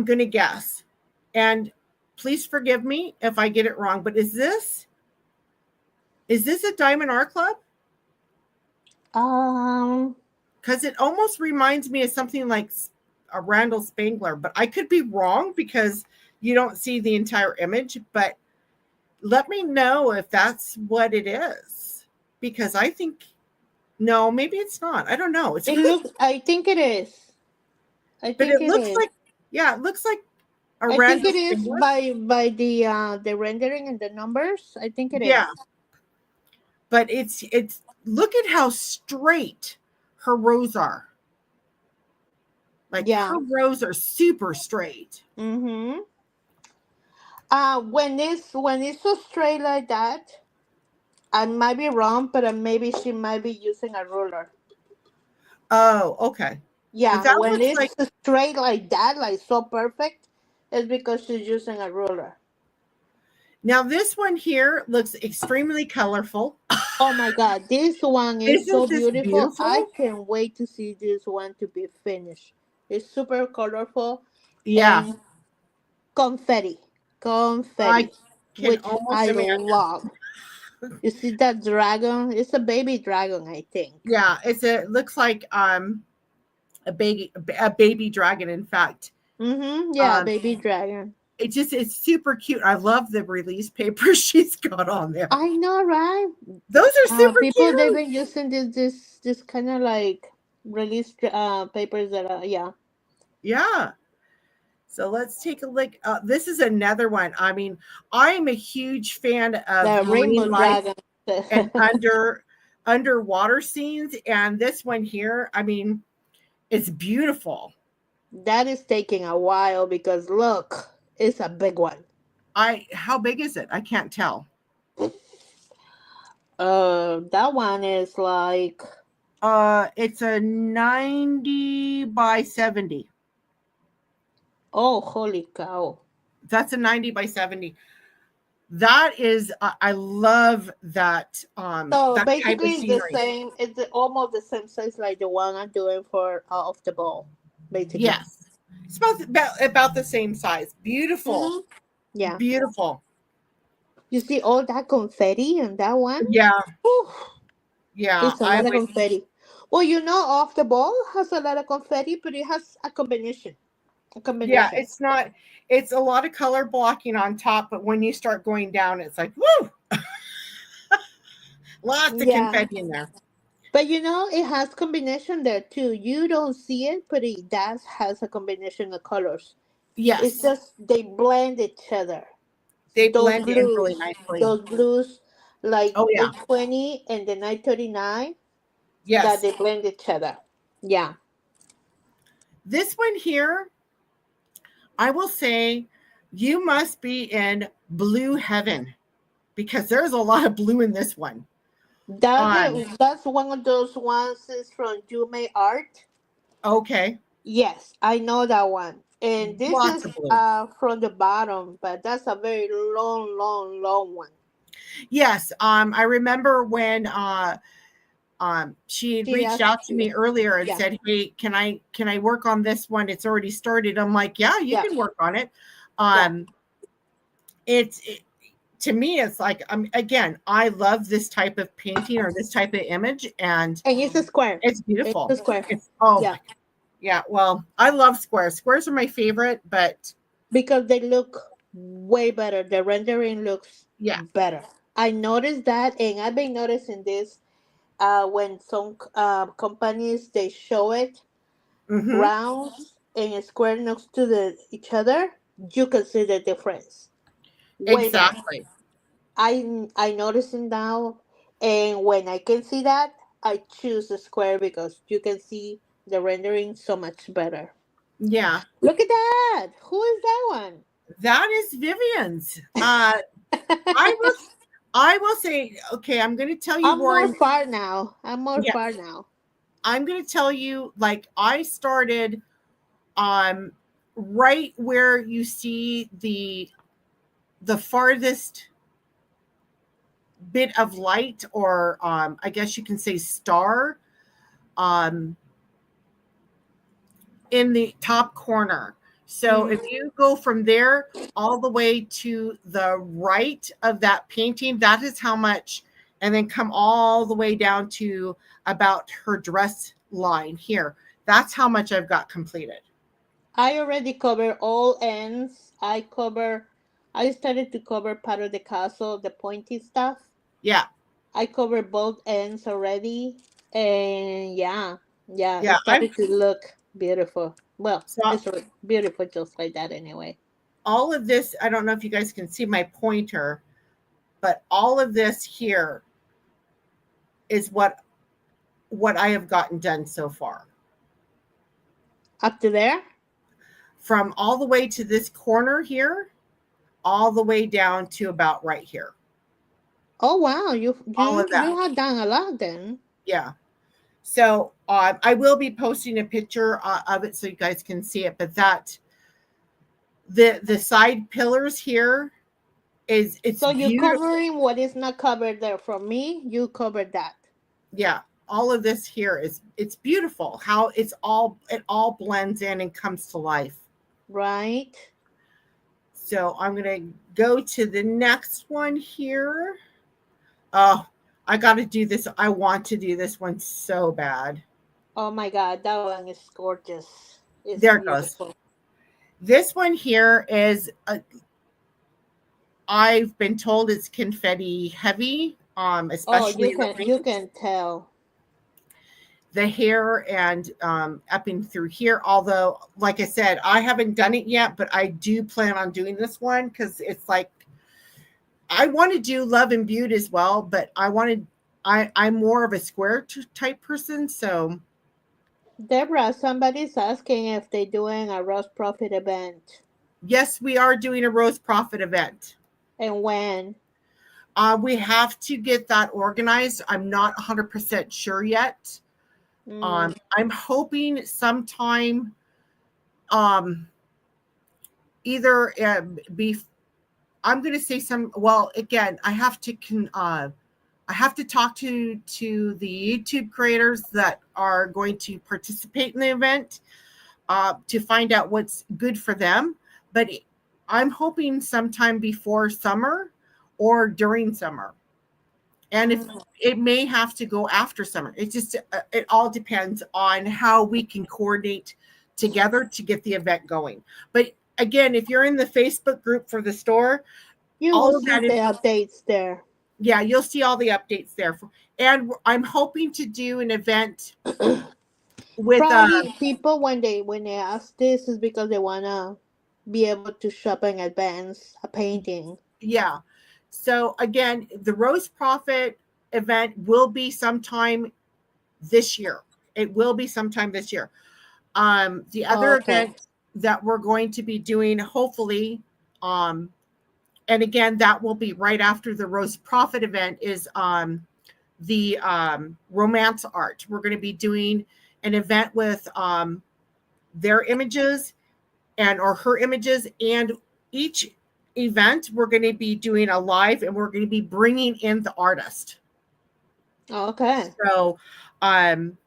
gonna guess, and please forgive me if I get it wrong, but is this a Diamond Art Club? Because it almost reminds me of something like a Randall Spangler, but I could be wrong because you don't see the entire image. But let me know if that's what it is, because I think no, maybe it's not. I don't know. I think it is. But it looks like, yeah, it looks like a Randall. I think it is by the rendering and the numbers. I think it is. Yeah. But it's look at how straight her rows are. Like, her rows are super straight. Mm-hmm. When it's so straight like that, I might be wrong, but maybe she might be using a ruler. Oh, okay. Yeah, when it's straight like that, like so perfect, it's because she's using a ruler. Now this one here looks extremely colorful. Oh my God, this one is so beautiful. I can't wait to see this one to be finished. It's super colorful. Yeah. confetti, I confetti, can which almost I imagine. love. You see that dragon? It's a baby dragon, I think. Yeah, it looks like a baby dragon. In fact, Mm-hmm. Yeah, um, baby dragon. it's super cute. I love the release paper she's got on there. I know, right? Those are super People they've cute. been using this kind of like release papers that are yeah. Yeah. So let's take a look. This is another one. I mean, I am a huge fan of The marine rainbow life dragon. and underwater scenes, and this one here, I mean, it's beautiful. That is taking a while because look, it's a big one. I How big is it? I can't tell. That one is like, It's a 90 by 70. oh, holy cow. That's a 90 by 70. That is, I love So that type of basically, it's the scenery. same. It's almost the same size like the one I'm doing for off the ball, basically. Yes. It's about the same size. Beautiful. Mm-hmm. Yeah. Beautiful. You see all that confetti on that one? Yeah. Whew, Yeah. it's a I lot of would. confetti. Well, off the ball has a lot of confetti, but it has a combination. A Yeah. combination. It's not, it's a lot of color blocking on top, but when you start going down, it's like, woo, lots of Yeah. confetti in there. But it has combination there too. You don't see it, but it does has a combination of colors. It's Yes. just they blend each other. They Those blend in really blues, nicely. those blues like Oh, yeah. 820 and the 939 that Yes. they blend each other. Yeah. This one here, I will say you must be in blue heaven because there's a lot of blue in this one. Um, That's one of those ones is from Jume Art. okay. Yes, I know that one. And this Lots is of blue. from the bottom, but that's a very long, long, long one. Yes. I remember when she had She reached asked out to you. me earlier and Yeah, said, "Hey, can I work on this one? It's already started." I'm like, "Yeah, you yeah, can work on it." yeah. Um, it to me, it's like, again, I love this type of painting or this type of image, and And it's a square. it's It's beautiful. a square. It's oh Yeah, my, yeah. Well, I love squares. Squares are my favorite, but because they look way better. The rendering looks yeah. better. I noticed that, and I've been noticing this when some companies they show it Mm-hmm. rounds and square next to each other. You can see the difference way better. Exactly. I notice it now, and when I can see that, I choose the square because you can see the rendering so much better. Yeah. Look at that! Who is that one? That is Vivian's. I will I will say, okay, I'm going to tell you, I'm more Warren. far now. I'm more Yeah, far now. I'm going to tell you, like, I started um right where you see the farthest bit of light, or I guess you can say star, um in the top corner. So if Mm, you go from there all the way to the right of that painting, that is how much, and then come all the way down to about her dress line here. That's how much I've got completed. I already covered all ends. I started to cover part of the castle, the pointy stuff. Yeah. I covered both ends already. And yeah, yeah, it Yeah. I've started to look beautiful. Well, so it's beautiful just like that anyway. all of this, I don't know if you guys can see my pointer, but all of this here is what I have gotten done so far. Up to there? From all the way to this corner here, all the way down to about right here. Oh wow, All of that. you have done a lot then. Yeah. So I will be posting a picture of it so you guys can see it. But that the side pillars here it's So you beautiful. covering what is not covered there from me, you covered that. Yeah. All of this here it's beautiful. How it all blends in and comes to life. Right? So I'm going to go to the next one here. Oh, I got to do this. I want to do this one so bad. Oh my God, that one is gorgeous. It's There it goes. beautiful. This one here is, I've been told it's confetti heavy, Oh, especially in the you wings, can tell. the hair, and up and through here. Although, like I said, I haven't done it yet, but I do plan on doing this one because it's like I want to do Love and Beauty as well, but I'm more of a square type person, so Deborah, somebody's asking if they're doing a Rose Profit event yes, we are doing a Rose Profit event. and when. We have to get that organized. I'm not 100% sure yet. Mm, I'm hoping sometime, um, either be. I'm going to say some. Well, again, I have to talk to the YouTube creators that are going to participate in the event, to find out what's good for them. But I'm hoping sometime before summer or during summer. And if mm. it may have to go after summer, it all depends on how we can coordinate together to get the event going. But again, if you're in the Facebook group for the store, You will all of see that the is, updates there. yeah, you'll see all the updates there. And I'm hoping to do an event with, Probably people when they ask this is because they wanna be able to shop in advance a painting. yeah. So again, the Rose Profit event will be sometime this year. It will be sometime this year. The other Okay. event that we're going to be doing, hopefully, and again, that will be right after the Rose Profit event, is the romance art. We're going to be doing an event with their images or her images, and each event we're going to be doing a live, and we're going to be bringing in the artist. Okay. So I've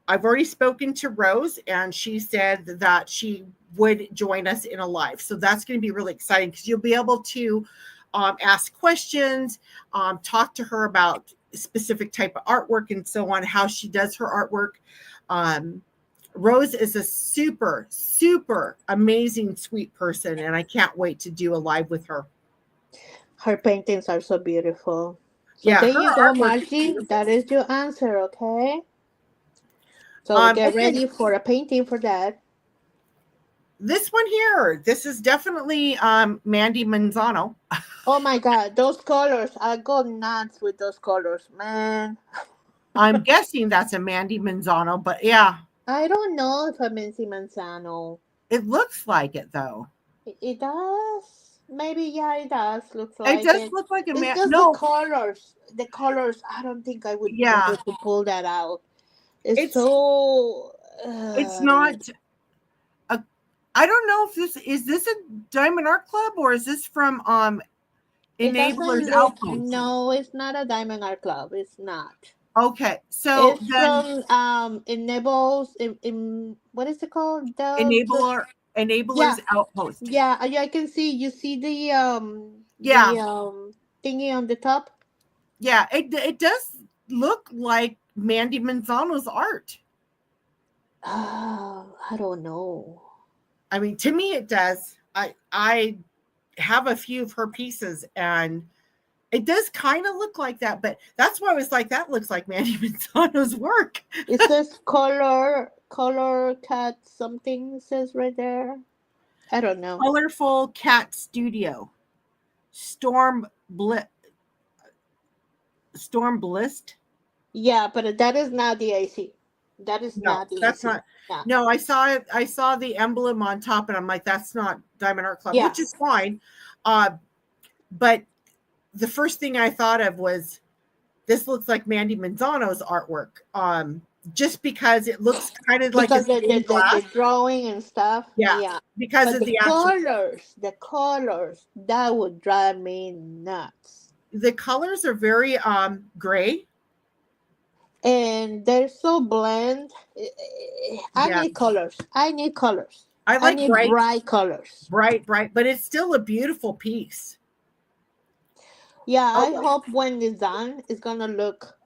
already spoken to Rose, and she said that she would join us in a live. So that's going to be really exciting because you'll be able to ask questions, talk to her about specific type of artwork and so on, how she does her artwork. Rose is a super, super amazing, sweet person, and I can't wait to do a live with her. Her paintings are so beautiful. So Yeah, there her you go, artwork is Margie. beautiful. That is your answer, okay? So get Okay, ready for a painting for that. this one here, this is definitely Mandy Manzano. Oh my God, those colors! I go nuts with those colors, man. I'm guessing that's a Mandy Manzano, but yeah, I don't know if I'm Nancy Manzano. it looks like it though. It does. Maybe, yeah, it does. Looks It like does it. look like a It's man. just the No, colors. The colors. I don't think I would be yeah, able to pull that out. It's it's so. it's not a. I don't know if this a Diamond Art Club, or is this from It Enablers doesn't look. Outpost? No, it's not a Diamond Art Club. It's not. Okay, so It's then from Enables. In what is it called? The Enabler yeah, Enablers Outpost. yeah. I can see. You see Yeah, the thingy on the top. yeah. It does look like Mandy Manzano's art. I don't know. I mean, to me, it does. I have a few of her pieces, and it does kind of look like that, but that's why I was like, that looks like Mandy Manzano's work. It says color cat something, it says right there. I don't know. Colorful Cat Studio. Storm Bli- Storm Blist. Yeah, but that is not the AC. That is No, not the that's AC. not. Yeah. No, I saw it. I saw the emblem on top, and I'm like, that's not Diamond Art Club, Yeah. which is fine. But the first thing I thought of was, this looks like Mandy Manzano's artwork. Just because it looks kind of like a Because stained glass. the drawing and stuff. Yeah, Yeah. because But of the actual. the colors, that would drive me nuts. The colors are very gray. And they're so bland. I Yeah, need colors. I need colors. I I like need bright colors. bright, but it's still a beautiful piece. Yeah, Oh, I hope when it's done, it's gonna look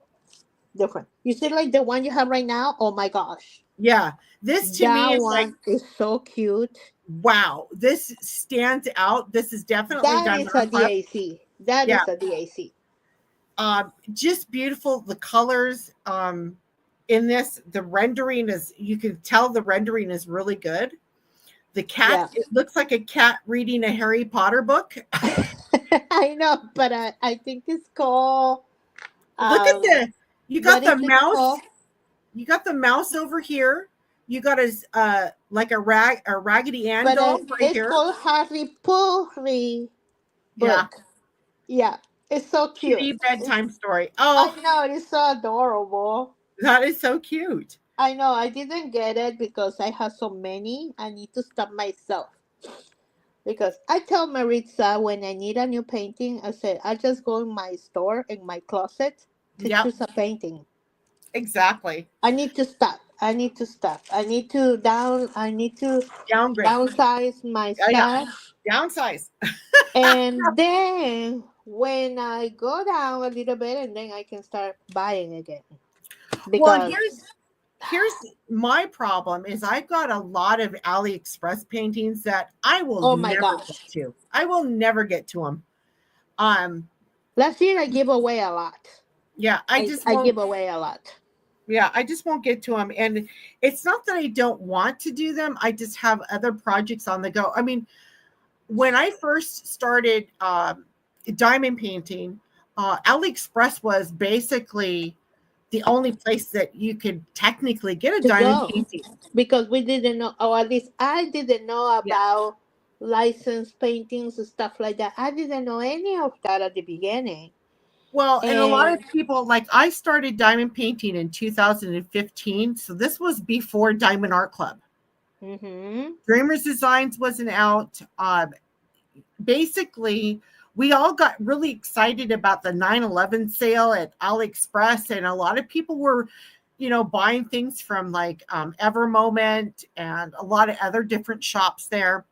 different. You see, like the one you have right now. Oh my gosh, yeah. This to me that is like, one is so cute. wow, this stands out. This is definitely That Diamond is a Art Club. DAC. That Yeah. is a DAC. Just beautiful. The colors in this, the rendering is, you can tell the rendering is really good. The cat, Yeah. it looks like a cat reading a Harry Potter book. I know, but I think it's called Look at um you what got the is it mouse. called? You got the mouse over here. You got a like a Raggedy Ann But doll right it's here. called Harry Potter Yeah, book. Yeah, it's so cute. kitty bedtime story. Oh, I know, it's so adorable. that is so cute. I know, I didn't get it because I have so many. I need to stop myself. Because I tell Maritza when I need a new painting, I said, I just go in my store, in my closet, to Yep, choose a painting. exactly. I need to stop. I need to stop. I need to Downgrade. downsize my Yeah, yeah. stash. Downsize. And then when I go down a little bit, and then I can start buying again. Well, Because, here's my problem is I've got a lot of AliExpress paintings that I will oh my never get gosh. to. I will never get to them. Um, Last year I gave away a lot. yeah, I just I won't. give away a lot. Yeah, I just won't get to them. And it's not that I don't want to do them. I just have other projects on the go. I mean, when I first started diamond painting, AliExpress was basically the only place that you could technically get a To diamond go. painting. Because we didn't know, or at least I didn't know Yeah. about licensed paintings and stuff like that. I didn't know any of that at the beginning. Well, and a lot of And people, like I started diamond painting in 2015. So this was before Diamond Art Club. mm-hmm. Dreamers Designs wasn't out. Basically, we all got really excited about the 9/11 sale at AliExpress, and a lot of people were, buying things from like Ever Moment and a lot of other different shops there.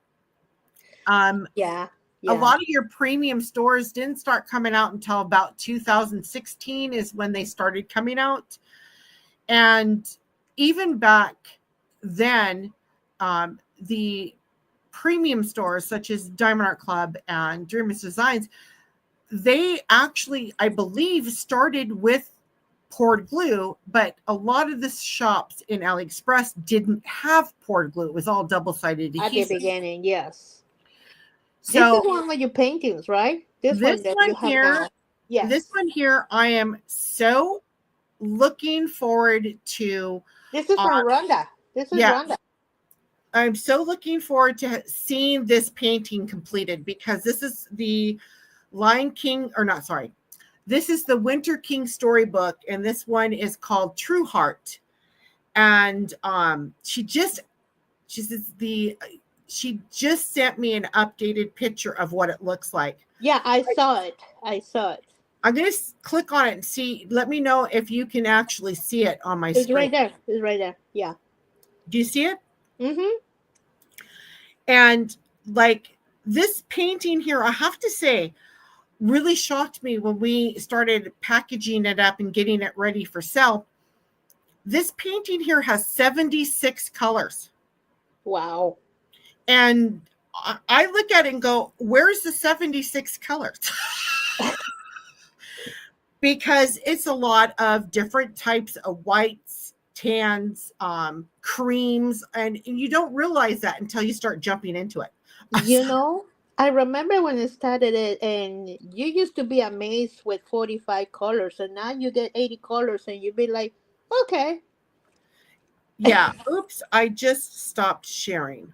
Yeah, A yeah. lot of your premium stores didn't start coming out until about 2016 is when they started coming out. And even back then, the premium stores such as Diamond Art Club and Dreamers Designs, they actually, I believe, started with poured glue, but a lot of the shops in AliExpress didn't have poured glue. It was all double-sided At the adhesive. beginning, yes. This is So one of your paintings, right? This one this that you one have here, now. Yes. I am so looking forward to. This is Uh, from Rhonda. This is yeah, Rhonda. I'm so looking forward to seeing this painting completed because this is the Lion King, or not, sorry. This is the Winter King storybook, and this one is called True Heart. And she says she just sent me an updated picture of what it looks like. Yeah, I saw it. I saw it. I'm going to click on it and see. Let me know if you can actually see it on my It's screen. right there. It's right there. Yeah. Do you see it? Mm-hmm. And like this painting here, I have to say, really shocked me when we started packaging it up and getting it ready for sale. This painting here has 76 colors. Wow. And I look at it and go, where's the 76 colors? Because it's a lot of different types of whites, tans, creams, and you don't realize that until you start jumping into it. You know, I remember when I started it, and you used to be amazed with 45 colors, and now you get 80 colors, and you be like, okay. Yeah. Oops. I just stopped sharing.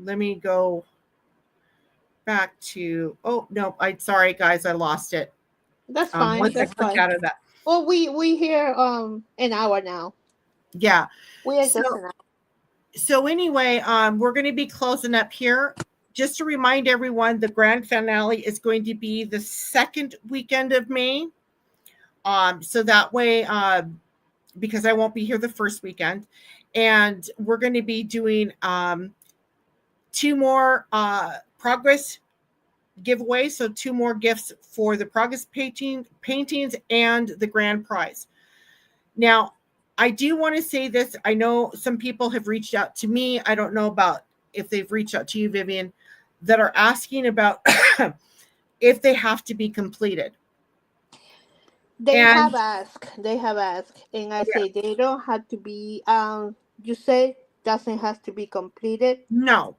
Let me go back to, oh, no. Sorry, guys. I lost it. That's fine. Once I That's click fine. out of that. Well, we here an hour now. Yeah. We are So, just an hour. so anyway, we're going to be closing up here. Just to remind everyone, the grand finale is going to be the second weekend of May. So that way, because I won't be here the first weekend, and we're going to be doing 2 more progress giveaways. So 2 more gifts for the progress paintings and the grand prize. Now, I do want to say this. I know some people have reached out to me. I don't know about if they've reached out to you, Vivian, that are asking about if they have to be completed. They And have asked. And I say they don't have to be. You say doesn't have to be completed. no,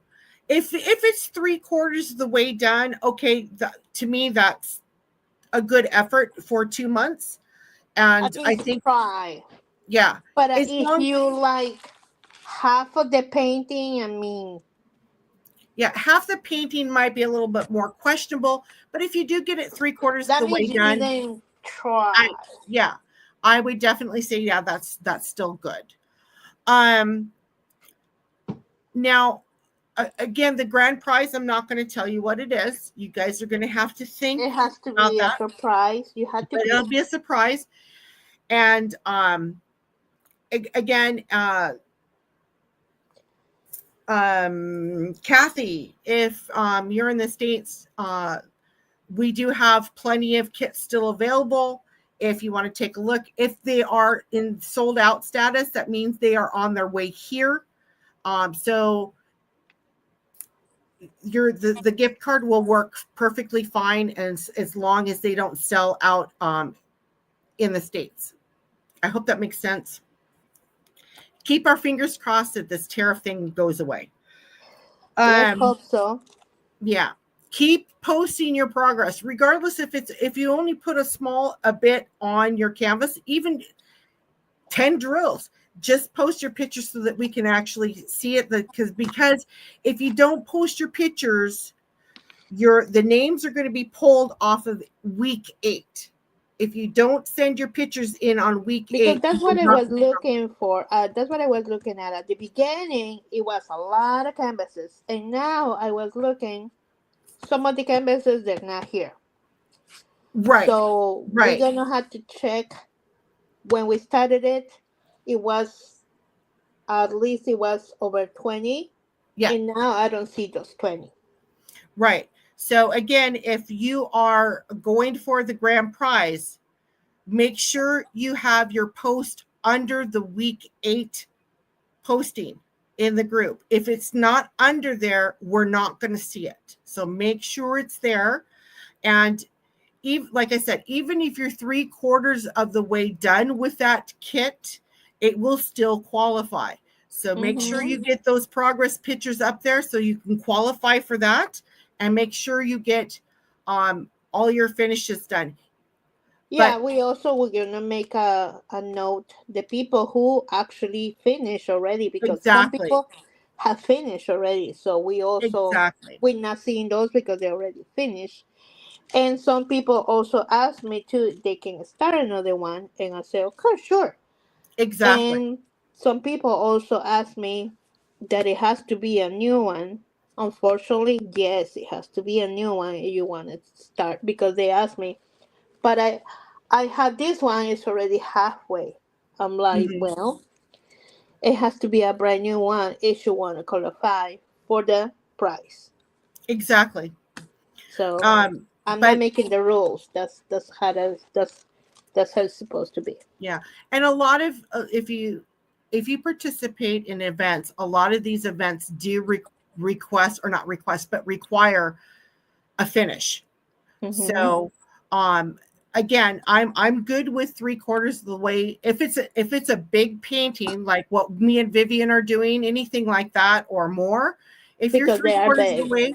if it's 3/4 of the way done, okay, to me that's a good effort for 2 months. And At I least think, try. yeah, But as if long, you like half of the painting, I mean, yeah, half the painting might be a little bit more questionable, but if you do get it 3/4 of that the way means you done, didn't try. yeah, I would definitely say, yeah, that's still good. Now, again, the grand prize, I'm not going to tell you what it is. You guys are going to have to think It has to about be a that, surprise. You have to but be. it'll be a surprise. And again, Kathy, if you're in the States, we do have plenty of kits still available. If you want to take a look, if they are in sold out status, that means they are on their way here. So the gift card will work perfectly fine, and as long as they don't sell out in the States. I hope that makes sense. Keep our fingers crossed that this tariff thing goes away. Let's hope so. Yeah. Keep posting your progress, regardless if you only put a bit on your canvas, even 10 drills. Just post your pictures so that we can actually see it. Because if you don't post your pictures, the names are going to be pulled off of week 8. If you don't send your pictures in on week Because 8, that's what I was looking for. That's what I was looking at the beginning. It was a lot of canvases, and now I was looking. Some of the canvases they're not here. Right. So we're gonna have to check. When we started it, it was at least it was over 20. Yeah. And now I don't see those 20. Right. So again, if you are going for the grand prize, make sure you have your post under the week 8 posting in the group. If it's not under there, we're not going to see it. So make sure it's there. And even, like I said, even if you're 3/4 of the way done with that kit, it will still qualify. So make sure you get those progress pictures up there so you can qualify for that, and make sure you get all your finishes done. Yeah, we also were gonna make a note the people who actually finish already, because some people have finished already. So we also we're not seeing those because they already finished. And some people also ask me too, they can start another one, and I say, okay, sure. Exactly. And some people also ask me that it has to be a new one. Unfortunately, yes, it has to be a new one if you want to start, because they ask me. But I had this one, it's already halfway. I'm like, well, it has to be a brand new one, issue 1 or color 5 for the price. Exactly. So I'm not making the rules. That's how it's supposed to be. Yeah. And a lot of if you participate in events, a lot of these events do request, or not request, but require a finish. So again, I'm good with 3/4 of the way. If it's a big painting like what me and Vivian are doing, anything like that or more, if you're 3/4 of the way,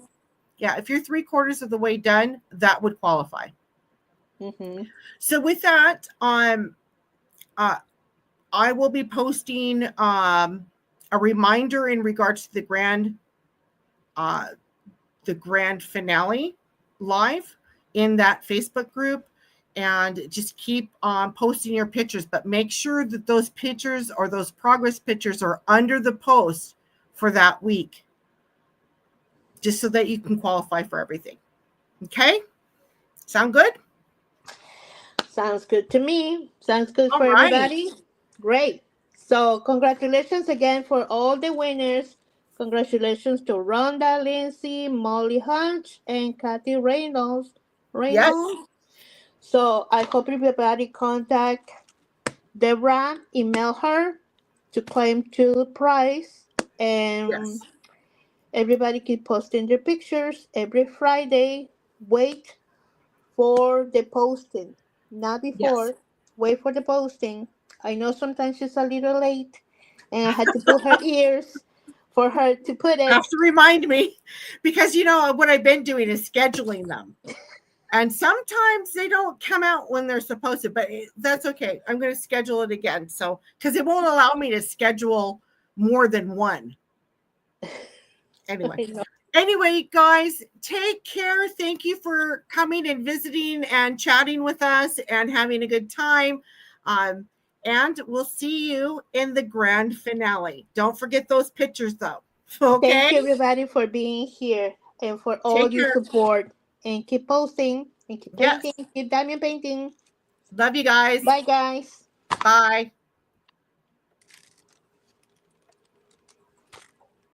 yeah, if you're 3/4 of the way done, that would qualify. So with that, I will be posting a reminder in regards to the grand finale live in that Facebook group, and just keep posting your pictures, but make sure that those pictures or those progress pictures are under the post for that week, just so that you can qualify for everything. Okay? Sound good? Sounds good to me. Sounds good for everybody. Great. So congratulations again for all the winners Congratulations to Rhonda, Lindsay, Molly Hunch, and Kathy Reynolds. Yes. So I hope everybody contact Deborah, email her to claim to prize, and Yes. everybody keep posting their pictures every Friday. Wait for the posting, not Yes. before. Wait for the posting. I know sometimes it's a little late, and I had to pull her ears for her to put it. Have to remind me because what I've been doing is scheduling them. And sometimes they don't come out when they're supposed to, but that's okay. I'm going to schedule it again. So, because it won't allow me to schedule more than one. Anyway. I know. Anyway, guys, take care. Thank you for coming and visiting and chatting with us and having a good time. And we'll see you in the grand finale. Don't forget those pictures, though. Okay? Thank you, everybody, for being here and for all Take your care. support. And keep posting and keep Yes. painting, keep diamond painting. Love you guys. Bye, guys. Bye.